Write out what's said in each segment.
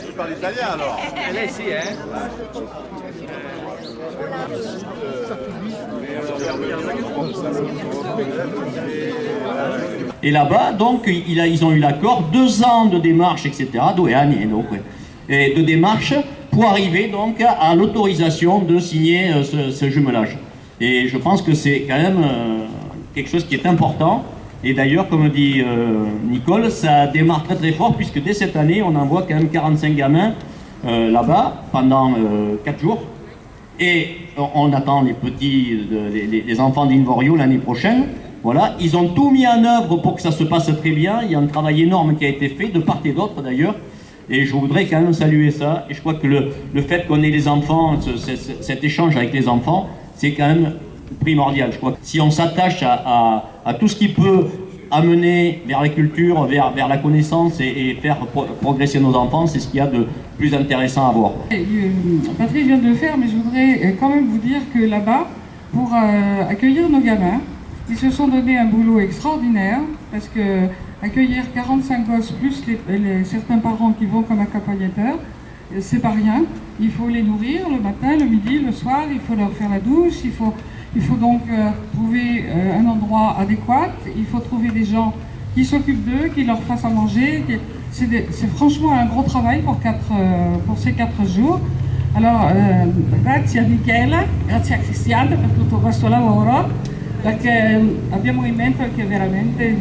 Tu parles italien alors? Lei sì, Et là-bas, donc, ils ont eu l'accord, 2 ans de démarche, etc., 2 anni, donc, et de démarche pour arriver donc à l'autorisation de signer ce jumelage. Et je pense que c'est quand même quelque chose qui est important. Et d'ailleurs, comme dit Nicole, ça démarre très très fort, puisque dès cette année, on envoie quand même 45 gamins là-bas pendant 4 jours. Et on attend les petits, les enfants d'Invorio l'année prochaine. Voilà, ils ont tout mis en œuvre pour que ça se passe très bien. Il y a un travail énorme qui a été fait, de part et d'autre d'ailleurs. Et je voudrais quand même saluer ça. Et je crois que le fait qu'on ait les enfants, cet échange avec les enfants, c'est quand même primordial. Je crois que si on s'attache à tout ce qui peut amener vers la culture, vers la connaissance et faire progresser nos enfants, c'est ce qu'il y a de plus intéressant à voir. Patrick vient de le faire, mais je voudrais quand même vous dire que là-bas, pour accueillir nos gamins, ils se sont donné un boulot extraordinaire, parce que accueillir 45 gosses plus certains parents qui vont comme accompagnateurs, c'est pas rien. Il faut les nourrir le matin, le midi, le soir, il faut leur faire la douche, il faut donc trouver un endroit adéquat, il faut trouver des gens qui s'occupent d'eux, qui leur fassent à manger. C'est franchement un gros travail pour ces 4 jours. Alors, grazie a Michela, grazie a Cristian per tutto questo lavoro, perché abbiamo in mente che veramente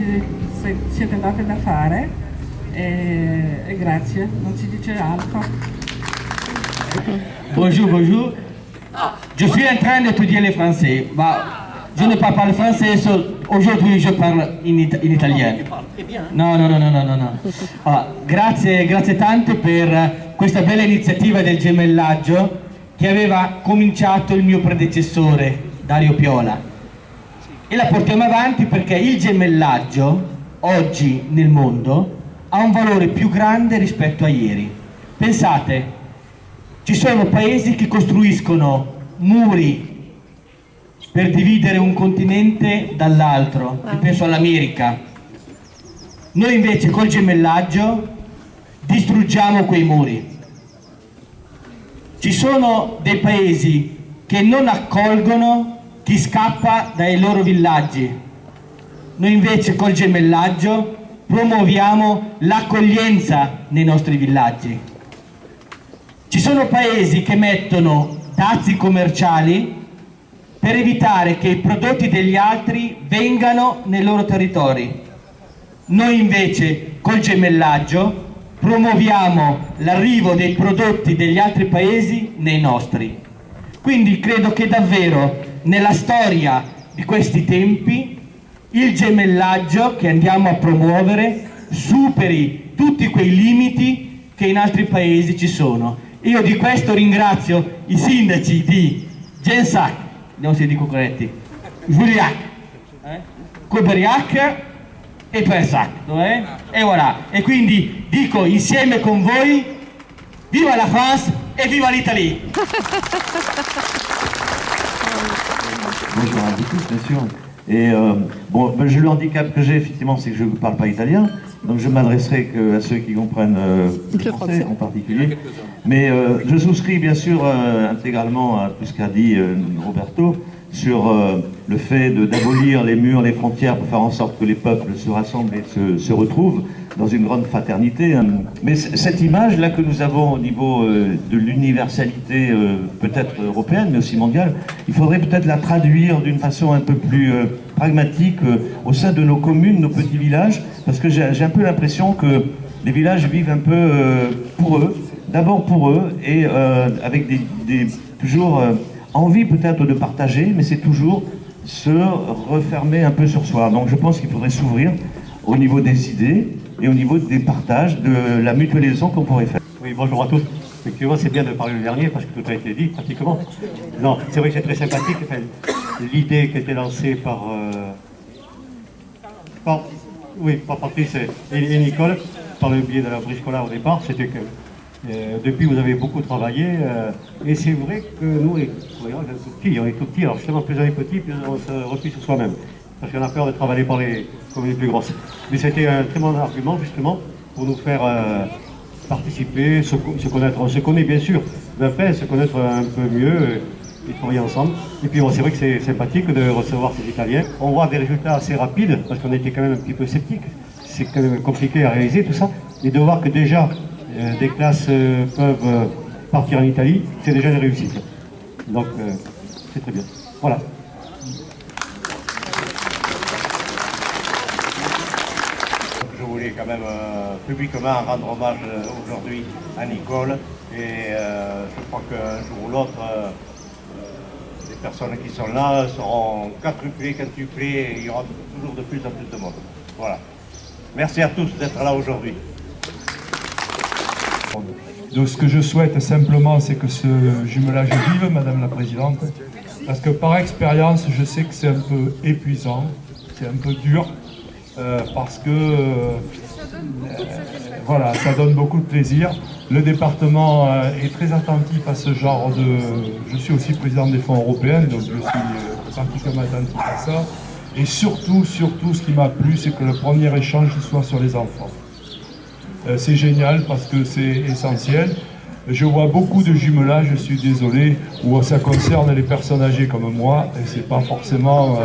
siete andate da fare e grazie, non si dice altro. Bonjour, bonjour. Je suis en train d'étudier le français. Je ne parle pas le français, aujourd'hui je parle in italien. No. Grazie tante per questa bella iniziativa del gemellaggio che aveva cominciato il mio predecessore, Dario Piola. E la portiamo avanti perché il gemellaggio oggi nel mondo ha un valore più grande rispetto a ieri. Pensate, ci sono paesi che costruiscono muri per dividere un continente dall'altro, e penso all'America. Noi invece col gemellaggio distruggiamo quei muri. Ci sono dei paesi che non accolgono chi scappa dai loro villaggi. Noi invece col gemellaggio promuoviamo l'accoglienza nei nostri villaggi. Ci sono paesi che mettono dazi commerciali per evitare che i prodotti degli altri vengano nei loro territori. Noi invece col gemellaggio promuoviamo l'arrivo dei prodotti degli altri paesi nei nostri. Quindi credo che davvero nella storia di questi tempi il gemellaggio che andiamo a promuovere superi tutti quei limiti che in altri paesi ci sono. Io di questo ringrazio i sindaci di Gensac, non si dico corretti, Juliac, Coberiac e Persac, e voilà. E quindi dico insieme con voi, viva la France et viva l'Italie. Bonjour à vous tous, bien sûr. Et le handicap que j'ai, effectivement, c'est que je ne parle pas italien, donc je m'adresserai qu'à ceux qui comprennent le français en particulier. Mais je souscris bien sûr intégralement à tout ce qu'a dit Roberto sur le fait d'abolir les murs, les frontières pour faire en sorte que les peuples se rassemblent et se retrouvent dans une grande fraternité. Mais cette image-là que nous avons au niveau de l'universalité peut-être européenne, mais aussi mondiale, il faudrait peut-être la traduire d'une façon un peu plus pragmatique au sein de nos communes, nos petits villages, parce que j'ai un peu l'impression que les villages vivent un peu pour eux, d'abord pour eux, et avec toujours envie peut-être de partager, mais c'est toujours se refermer un peu sur soi. Donc je pense qu'il faudrait s'ouvrir au niveau des idées et au niveau des partages, de la mutualisation qu'on pourrait faire. Oui, bonjour à tous. Effectivement, c'est bien de parler le dernier parce que tout a été dit pratiquement. Non, c'est vrai que c'est très sympathique. Enfin, l'idée qui a été lancée par Patrice et Nicole, par le biais de la briscola au départ, c'était que depuis vous avez beaucoup travaillé et c'est vrai que nous, on est tout petits, alors justement plus on est petit, plus on se replie sur soi-même. Parce qu'on a peur de travailler par les communes plus grosses. Mais c'était un très bon argument justement pour nous faire participer, se connaître. On se connaît bien sûr, mais enfin se connaître un peu mieux et travailler ensemble. Et puis bon, c'est vrai que c'est sympathique de recevoir ces Italiens. On voit des résultats assez rapides, parce qu'on était quand même un petit peu sceptiques. C'est quand même compliqué à réaliser tout ça. Et de voir que déjà des classes peuvent partir en Italie, c'est déjà une réussite. Donc c'est très bien. Voilà. Je voulais quand même publiquement rendre hommage aujourd'hui à Nicole et je crois qu'un jour ou l'autre, les personnes qui sont là seront quadruplées, quintuplées et il y aura toujours de plus en plus de monde. Voilà. Merci à tous d'être là aujourd'hui. Donc ce que je souhaite simplement, c'est que ce jumelage vive, Madame la Présidente, parce que par expérience, je sais que c'est un peu épuisant, c'est un peu dur, parce que voilà, ça donne beaucoup de plaisir. Le département est très attentif à ce genre de... Je suis aussi président des fonds européens, donc je suis particulièrement attentif à ça. Et surtout, ce qui m'a plu, c'est que le premier échange soit sur les enfants. C'est génial parce que c'est essentiel. Je vois beaucoup de jumelages, je suis désolé, où ça concerne les personnes âgées comme moi, et c'est pas forcément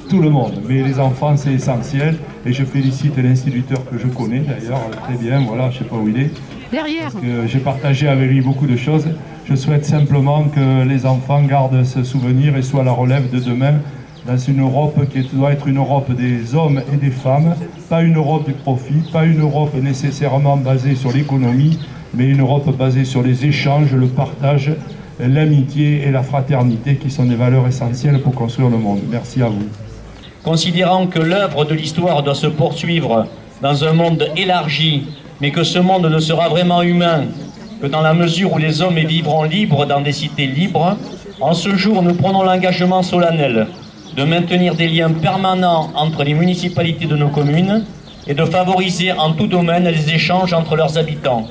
tout le monde. Mais les enfants, c'est essentiel, et je félicite l'instituteur que je connais d'ailleurs, très bien, voilà, je sais pas où il est. Derrière. Parce que j'ai partagé avec lui beaucoup de choses. Je souhaite simplement que les enfants gardent ce souvenir et soient la relève de demain, dans une Europe qui doit être une Europe des hommes et des femmes, pas une Europe du profit, pas une Europe nécessairement basée sur l'économie, mais une Europe basée sur les échanges, le partage, l'amitié et la fraternité qui sont des valeurs essentielles pour construire le monde. Merci à vous. Considérant que l'œuvre de l'histoire doit se poursuivre dans un monde élargi, mais que ce monde ne sera vraiment humain que dans la mesure où les hommes vivront libres dans des cités libres, en ce jour nous prenons l'engagement solennel de maintenir des liens permanents entre les municipalités de nos communes et de favoriser en tout domaine les échanges entre leurs habitants,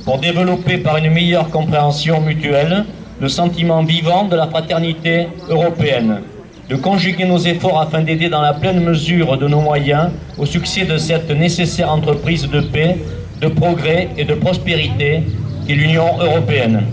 pour développer par une meilleure compréhension mutuelle le sentiment vivant de la fraternité européenne, de conjuguer nos efforts afin d'aider dans la pleine mesure de nos moyens au succès de cette nécessaire entreprise de paix, de progrès et de prospérité qu'est l'Union européenne.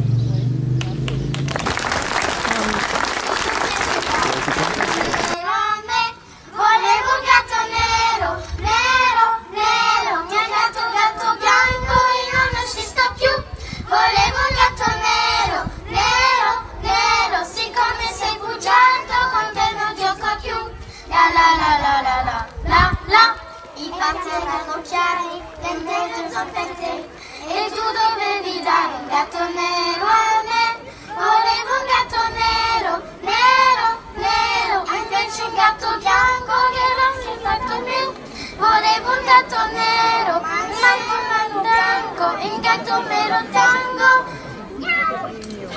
E tu dovevi dare un gatto nero a me. Volevo un gatto nero, nero, nero. Invece un gatto bianco che era stato mio. Volevo un gatto nero, ma un bianco. E un gatto nero tango.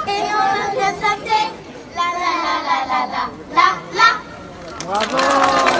E io lo penso a te. La la la la la la la la. Bravo!